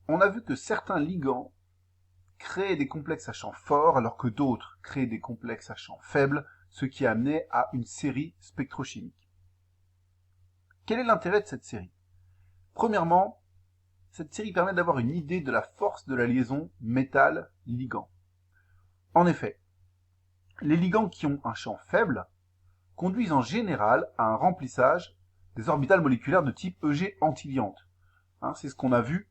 on a vu que certains ligands créaient des complexes à champ fort alors que d'autres créaient des complexes à champ faible, ce qui a amené à une série spectrochimique. Quel est l'intérêt de cette série? Premièrement, cette série permet d'avoir une idée de la force de la liaison métal-ligand. En effet, les ligands qui ont un champ faible conduisent en général à un remplissage des orbitales moléculaires de type EG antiliante. C'est ce qu'on a vu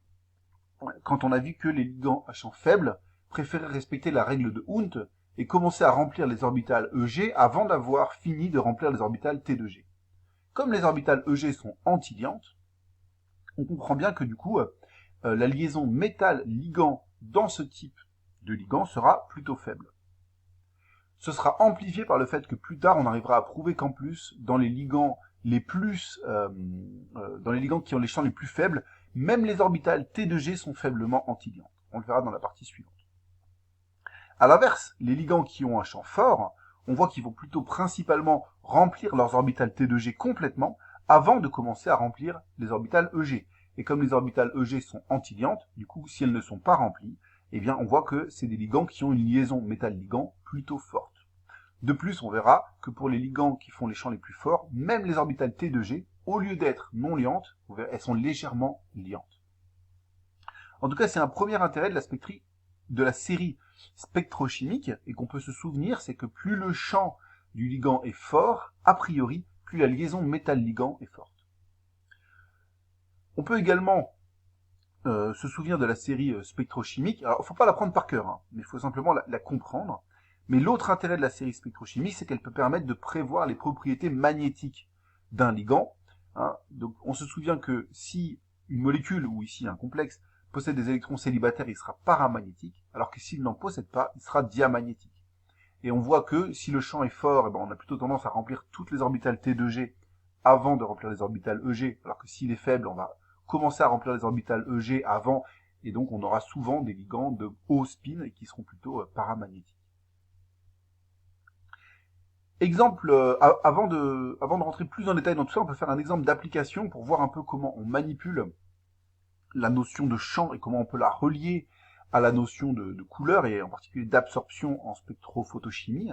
quand on a vu que les ligands à champ faible préféraient respecter la règle de Hund et commencer à remplir les orbitales EG avant d'avoir fini de remplir les orbitales T de G. Comme les orbitales EG sont antiliantes, on comprend bien que du coup, la liaison métal-ligand dans ce type de ligand sera plutôt faible. Ce sera amplifié par le fait que plus tard, on arrivera à prouver qu'en plus, dans les ligands dans les ligands qui ont les champs les plus faibles, même les orbitales T de G sont faiblement antiliantes. On le verra dans la partie suivante. À l'inverse, les ligands qui ont un champ fort, on voit qu'ils vont plutôt principalement remplir leurs orbitales T de G complètement avant de commencer à remplir les orbitales EG. Et comme les orbitales EG sont antiliantes, du coup, si elles ne sont pas remplies, eh bien, on voit que c'est des ligands qui ont une liaison métal-ligand plutôt forte. De plus, on verra que pour les ligands qui font les champs les plus forts, même les orbitales T de G, au lieu d'être non liantes, elles sont légèrement liantes. En tout cas, c'est un premier intérêt de la série spectrochimique, et qu'on peut se souvenir, c'est que plus le champ du ligand est fort, a priori, plus la liaison métal-ligand est forte. On peut également se souvenir de la série spectrochimique. Alors, il ne faut pas la prendre par cœur, mais il faut simplement la comprendre. Mais l'autre intérêt de la série spectrochimique, c'est qu'elle peut permettre de prévoir les propriétés magnétiques d'un ligand. Donc, on se souvient que si une molécule, ou ici un complexe, possède des électrons célibataires, il sera paramagnétique, alors que s'il n'en possède pas, il sera diamagnétique. Et on voit que si le champ est fort, on a plutôt tendance à remplir toutes les orbitales T de G avant de remplir les orbitales EG, alors que s'il est faible, on va commencer à remplir les orbitales EG avant, et donc on aura souvent des ligands de haut spin et qui seront plutôt paramagnétiques. Exemple, avant de rentrer plus en détail dans tout ça, on peut faire un exemple d'application pour voir un peu comment on manipule la notion de champ et comment on peut la relier à la notion de couleur et en particulier d'absorption en spectrophotochimie,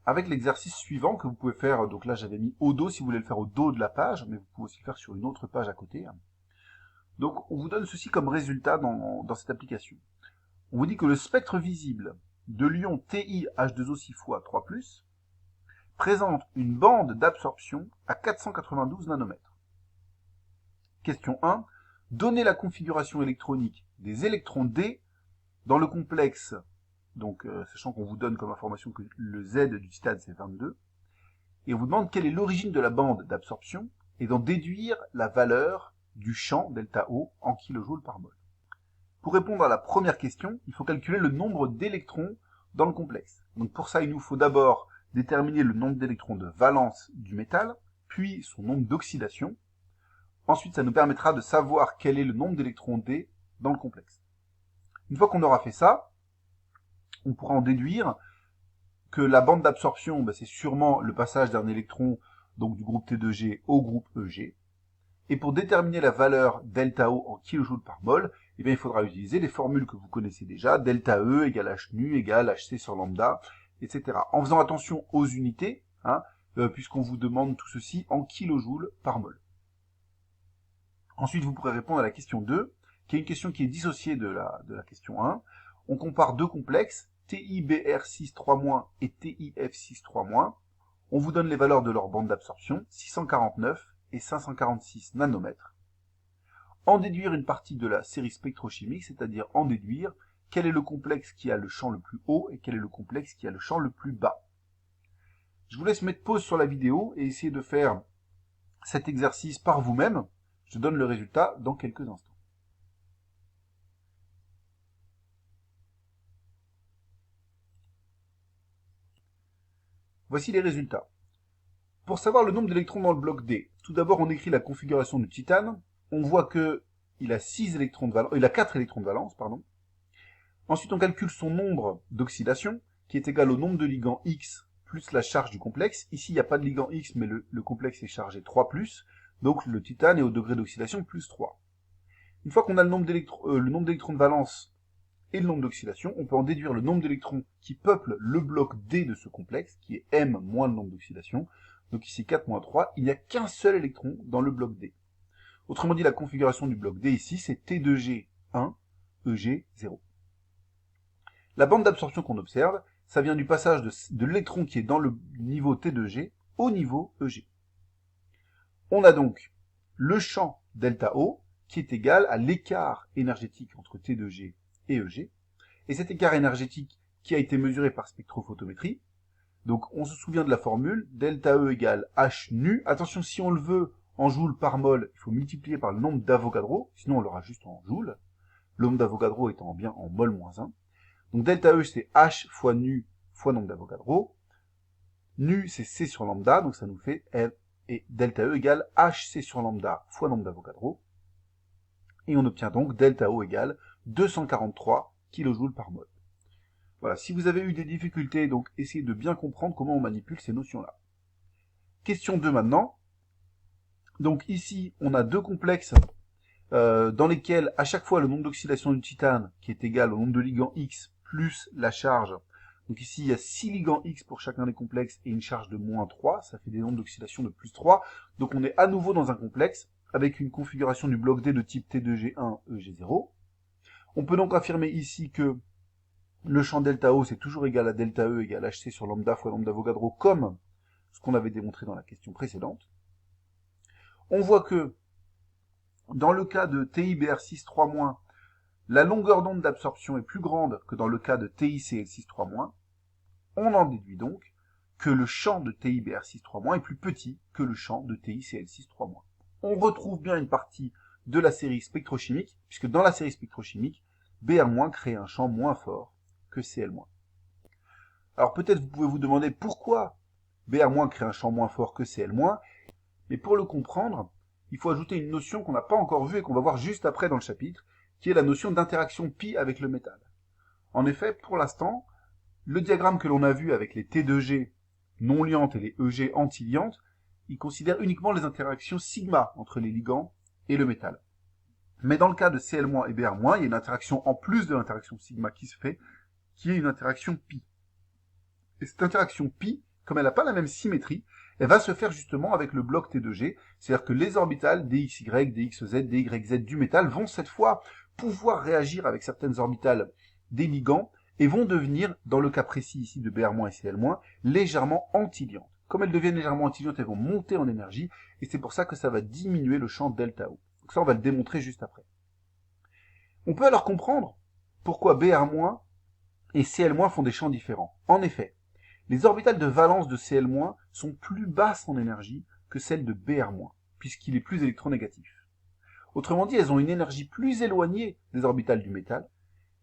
avec l'exercice suivant que vous pouvez faire. Donc là, j'avais mis au dos si vous voulez le faire au dos de la page, mais vous pouvez aussi le faire sur une autre page à côté. Donc, on vous donne ceci comme résultat dans cette application. On vous dit que le spectre visible de l'ion TiH2O 6 fois 3+, présente une bande d'absorption à 492 nanomètres. Question 1. Donnez la configuration électronique des électrons D dans le complexe, donc sachant qu'on vous donne comme information que le Z du titane c'est 22, et on vous demande quelle est l'origine de la bande d'absorption, et d'en déduire la valeur du champ delta O en kJ par mol. Pour répondre à la première question, il faut calculer le nombre d'électrons dans le complexe. Donc pour ça, il nous faut d'abord déterminer le nombre d'électrons de valence du métal, puis son nombre d'oxydation. Ensuite, ça nous permettra de savoir quel est le nombre d'électrons D dans le complexe. Une fois qu'on aura fait ça, on pourra en déduire que la bande d'absorption, c'est sûrement le passage d'un électron donc du groupe T2G au groupe EG. Et pour déterminer la valeur delta O en kJ par mol, il faudra utiliser les formules que vous connaissez déjà, delta E égale H nu égale HC sur lambda, etc. En faisant attention aux unités, puisqu'on vous demande tout ceci en kJ par mol. Ensuite, vous pourrez répondre à la question 2, qui est une question qui est dissociée de la question 1. On compare deux complexes, TIBR6-3- et TIF6-3-. On vous donne les valeurs de leur bande d'absorption, 649 et 546 nanomètres. En déduire une partie de la série spectrochimique, c'est-à-dire en déduire quel est le complexe qui a le champ le plus haut et quel est le complexe qui a le champ le plus bas. Je vous laisse mettre pause sur la vidéo et essayer de faire cet exercice par vous-même. Je donne le résultat dans quelques instants. Voici les résultats. Pour savoir le nombre d'électrons dans le bloc D, tout d'abord on écrit la configuration du titane. On voit qu'il a 4 électrons de valence, pardon. Ensuite on calcule son nombre d'oxydation, qui est égal au nombre de ligands X plus la charge du complexe. Ici il n'y a pas de ligand X, mais le complexe est chargé 3+, donc le titane est au degré d'oxydation plus 3. Une fois qu'on a le nombre d'électrons de valence et le nombre d'oxydation, on peut en déduire le nombre d'électrons qui peuplent le bloc D de ce complexe, qui est M moins le nombre d'oxydation. Donc ici 4 moins 3, il n'y a qu'un seul électron dans le bloc D. Autrement dit, la configuration du bloc D ici, c'est T2G1, EG0. La bande d'absorption qu'on observe, ça vient du passage de l'électron qui est dans le niveau T2G au niveau EG. On a donc le champ delta O qui est égal à l'écart énergétique entre T2G et EG. Et cet écart énergétique qui a été mesuré par spectrophotométrie, donc on se souvient de la formule, delta E égale H nu. Attention, si on le veut en joules par mol, il faut multiplier par le nombre d'Avogadro, sinon on l'aura juste en joules. Le nombre d'Avogadro étant bien en mol moins 1. Donc delta E c'est H fois nu fois nombre d'Avogadro. Nu c'est C sur lambda, donc ça nous fait L. Et delta E égale HC sur lambda fois nombre d'Avogadro. Et on obtient donc delta O égale 243 kJ par mol. Voilà, si vous avez eu des difficultés, donc essayez de bien comprendre comment on manipule ces notions-là. Question 2 maintenant. Donc ici, on a deux complexes dans lesquels à chaque fois le nombre d'oxydation du titane qui est égal au nombre de ligands X plus la charge. Donc ici, il y a 6 ligands X pour chacun des complexes et une charge de moins 3. Ça fait des nombres d'oxydation de plus 3. Donc on est à nouveau dans un complexe avec une configuration du bloc D de type T2G1, EG0. On peut donc affirmer ici que le champ delta O, c'est toujours égal à delta E égale HC sur lambda fois nombre d'Avogadro, comme ce qu'on avait démontré dans la question précédente. On voit que, dans le cas de TIBR6-3-, la longueur d'onde d'absorption est plus grande que dans le cas de TICL6-3-. On en déduit donc que le champ de TIBR6-3- est plus petit que le champ de TICL6-3-. On retrouve bien une partie de la série spectrochimique, puisque dans la série spectrochimique, Br- crée un champ moins fort que Cl-. Alors peut-être vous pouvez vous demander pourquoi Br- crée un champ moins fort que Cl-, mais pour le comprendre, il faut ajouter une notion qu'on n'a pas encore vue et qu'on va voir juste après dans le chapitre, qui est la notion d'interaction pi avec le métal. En effet, pour l'instant, le diagramme que l'on a vu avec les T2G non liantes et les EG anti-liantes, il considère uniquement les interactions sigma entre les ligands et le métal. Mais dans le cas de Cl- et Br-, il y a une interaction en plus de l'interaction sigma qui se fait, qui est une interaction pi. Et cette interaction pi, comme elle n'a pas la même symétrie, elle va se faire justement avec le bloc T2G, c'est-à-dire que les orbitales DXY, DXZ, DYZ du métal vont cette fois pouvoir réagir avec certaines orbitales des ligands et vont devenir, dans le cas précis ici de Br- et Cl-, légèrement antiliantes. Comme elles deviennent légèrement antiliantes, elles vont monter en énergie, et c'est pour ça que ça va diminuer le champ delta O. Donc ça, on va le démontrer juste après. On peut alors comprendre pourquoi Br- et Cl- font des champs différents. En effet, les orbitales de valence de Cl- sont plus basses en énergie que celles de Br-, puisqu'il est plus électronégatif. Autrement dit, elles ont une énergie plus éloignée des orbitales du métal,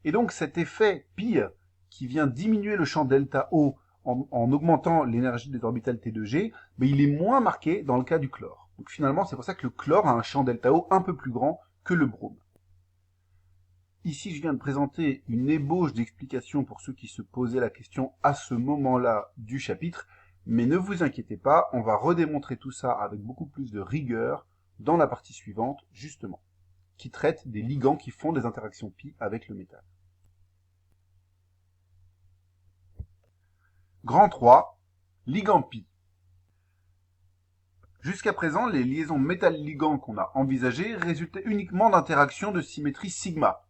et donc cet effet pi, qui vient diminuer le champ delta O en augmentant l'énergie des orbitales T2G, mais il est moins marqué dans le cas du chlore. Donc finalement, c'est pour ça que le chlore a un champ delta O un peu plus grand que le brome. Ici, je viens de présenter une ébauche d'explication pour ceux qui se posaient la question à ce moment-là du chapitre, mais ne vous inquiétez pas, on va redémontrer tout ça avec beaucoup plus de rigueur dans la partie suivante, justement, qui traite des ligands qui font des interactions pi avec le métal. Grand 3, ligand pi. Jusqu'à présent, les liaisons métal-ligand qu'on a envisagées résultaient uniquement d'interactions de symétrie sigma.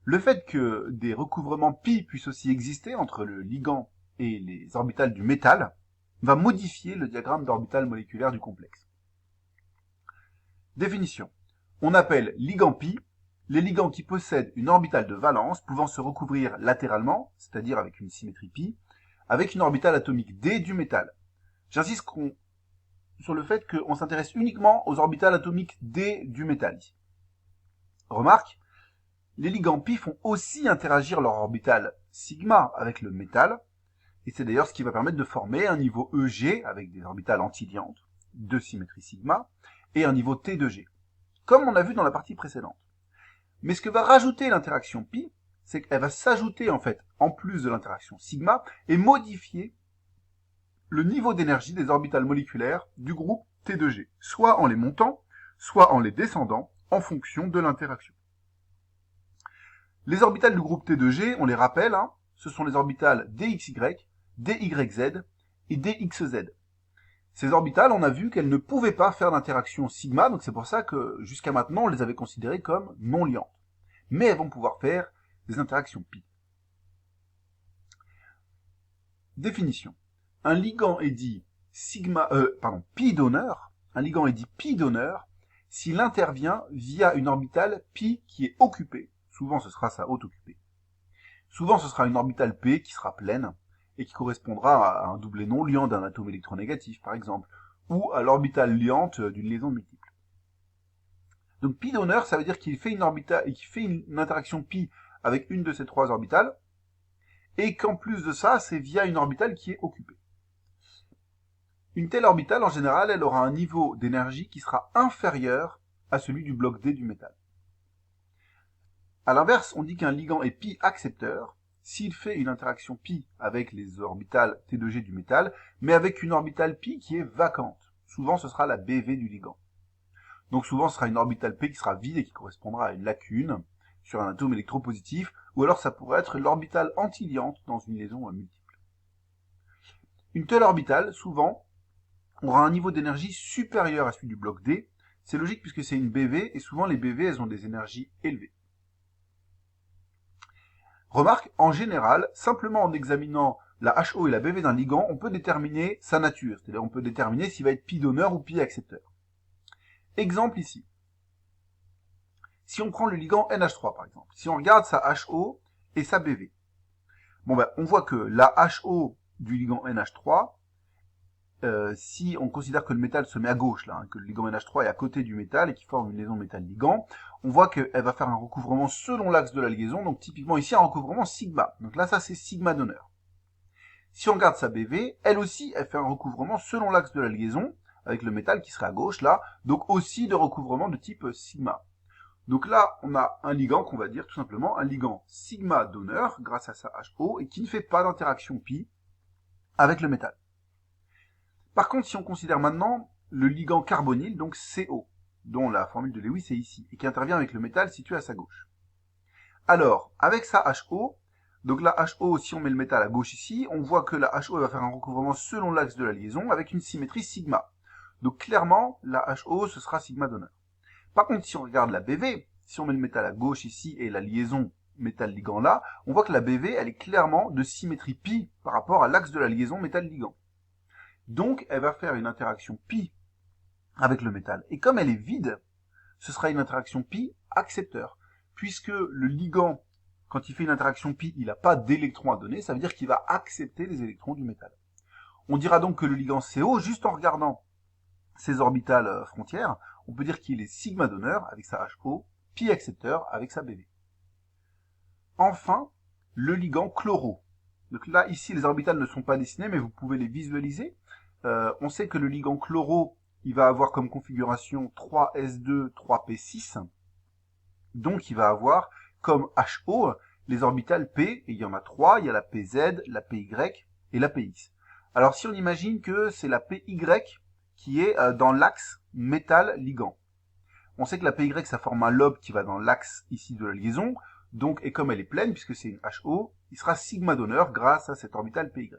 Le fait que des recouvrements pi puissent aussi exister entre le ligand et les orbitales du métal va modifier le diagramme d'orbital moléculaire du complexe. Définition. On appelle ligand pi les ligands qui possèdent une orbitale de valence pouvant se recouvrir latéralement, c'est-à-dire avec une symétrie pi, avec une orbitale atomique D du métal. J'insiste sur le fait qu'on s'intéresse uniquement aux orbitales atomiques D du métal. Remarque, les ligands pi font aussi interagir leur orbital sigma avec le métal, et c'est d'ailleurs ce qui va permettre de former un niveau EG avec des orbitales antiliantes de symétrie sigma, et un niveau T2G, comme on a vu dans la partie précédente. Mais ce que va rajouter l'interaction pi, c'est qu'elle va s'ajouter en fait, en plus de l'interaction sigma, et modifier le niveau d'énergie des orbitales moléculaires du groupe T2G, soit en les montant, soit en les descendant, en fonction de l'interaction. Les orbitales du groupe T de G, on les rappelle, hein, ce sont les orbitales dxy, dyz et dxz. Ces orbitales, on a vu qu'elles ne pouvaient pas faire d'interaction sigma, donc c'est pour ça que jusqu'à maintenant, on les avait considérées comme non liantes. Mais elles vont pouvoir faire des interactions pi. Définition. Un ligand est dit pi donneur. Un ligand est dit pi donneur s'il intervient via une orbitale pi qui est occupée. Souvent, ce sera sa haute occupée. Souvent, ce sera une orbitale p qui sera pleine et qui correspondra à un doublet non liant d'un atome électronégatif, par exemple, ou à l'orbitale liante d'une liaison multiple. Donc pi donneur, ça veut dire qu'il fait une interaction pi avec une de ces trois orbitales, et qu'en plus de ça, c'est via une orbitale qui est occupée. Une telle orbitale, en général, elle aura un niveau d'énergie qui sera inférieur à celui du bloc D du métal. À l'inverse, on dit qu'un ligand est pi accepteur s'il fait une interaction pi avec les orbitales T de G du métal, mais avec une orbitale pi qui est vacante. Souvent, ce sera la BV du ligand. Donc souvent, ce sera une orbitale P qui sera vide et qui correspondra à une lacune sur un atome électropositif, ou alors ça pourrait être l'orbitale antiliante dans une liaison multiple. Une telle orbitale, souvent, aura un niveau d'énergie supérieur à celui du bloc D. C'est logique puisque c'est une BV, et souvent les BV, elles ont des énergies élevées. Remarque, en général, simplement en examinant la HO et la BV d'un ligand, on peut déterminer sa nature, c'est-à-dire on peut déterminer s'il va être pi donneur ou pi accepteur. Exemple ici. Si on prend le ligand NH3 par exemple, si on regarde sa HO et sa BV, on voit que la HO du ligand NH3, si on considère que le métal se met à gauche, là, que le ligand NH3 est à côté du métal et qui forme une liaison métal-ligand, on voit qu'elle va faire un recouvrement selon l'axe de la liaison, donc typiquement ici un recouvrement sigma. Donc là, ça c'est sigma donneur. Si on regarde sa BV, elle aussi, elle fait un recouvrement selon l'axe de la liaison, avec le métal qui serait à gauche là, donc aussi de recouvrement de type sigma. Donc là, on a un ligand qu'on va dire tout simplement un ligand sigma donneur, grâce à sa HO, et qui ne fait pas d'interaction pi avec le métal. Par contre, si on considère maintenant le ligand carbonyle, donc CO, dont la formule de Lewis est ici, et qui intervient avec le métal situé à sa gauche. Alors, avec sa HO, donc la HO, si on met le métal à gauche ici, on voit que la HO va faire un recouvrement selon l'axe de la liaison, avec une symétrie sigma. Donc clairement, la HO, ce sera sigma donneur. Par contre, si on regarde la BV, si on met le métal à gauche ici et la liaison métal-ligand là, on voit que la BV, elle est clairement de symétrie pi par rapport à l'axe de la liaison métal-ligand. Donc, elle va faire une interaction pi avec le métal. Et comme elle est vide, ce sera une interaction pi accepteur. Puisque le ligand, quand il fait une interaction pi, il n'a pas d'électrons à donner, ça veut dire qu'il va accepter les électrons du métal. On dira donc que le ligand CO, juste en regardant ses orbitales frontières, on peut dire qu'il est sigma donneur avec sa HO, pi accepteur avec sa BV. Enfin, le ligand chloro. Donc là, ici, les orbitales ne sont pas dessinées, mais vous pouvez les visualiser. On sait que le ligand chloro, il va avoir comme configuration 3s2, 3p6. Donc, il va avoir comme HO les orbitales P, et il y en a 3, il y a la PZ, la PY et la PX. Alors, si on imagine que c'est la PY qui est dans l'axe métal-ligand. On sait que la PY, ça forme un lobe qui va dans l'axe ici de la liaison, donc, et comme elle est pleine, puisque c'est une HO, il sera sigma donneur grâce à cette orbitale PY.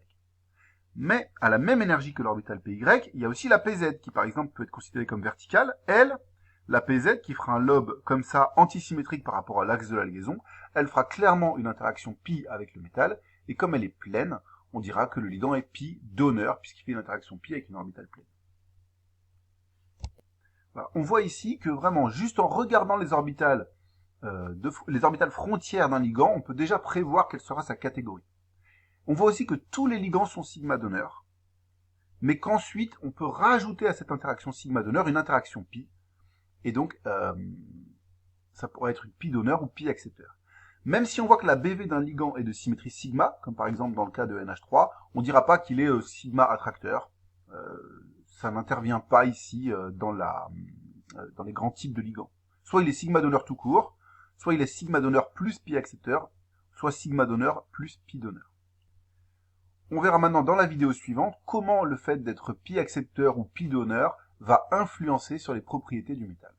Mais, à la même énergie que l'orbitale PY, il y a aussi la PZ, qui par exemple peut être considérée comme verticale. Elle, la PZ, qui fera un lobe comme ça, antisymétrique par rapport à l'axe de la liaison, elle fera clairement une interaction pi avec le métal, et comme elle est pleine, on dira que le ligand est pi donneur, puisqu'il fait une interaction pi avec une orbitale pleine. Voilà. On voit ici que vraiment, juste en regardant les orbitales frontières d'un ligand, on peut déjà prévoir quelle sera sa catégorie. On voit aussi que tous les ligands sont sigma donneurs, mais qu'ensuite, on peut rajouter à cette interaction sigma donneur une interaction pi, et donc, ça pourrait être une pi donneur ou pi accepteur. Même si on voit que la BV d'un ligand est de symétrie sigma, comme par exemple dans le cas de NH3, on ne dira pas qu'il est sigma attracteur. Ça n'intervient pas ici dans les grands types de ligands. Soit il est sigma donneur tout court, soit il est sigma donneur plus pi accepteur, soit sigma donneur plus pi donneur. On verra maintenant dans la vidéo suivante comment le fait d'être pi accepteur ou pi donneur va influencer sur les propriétés du métal.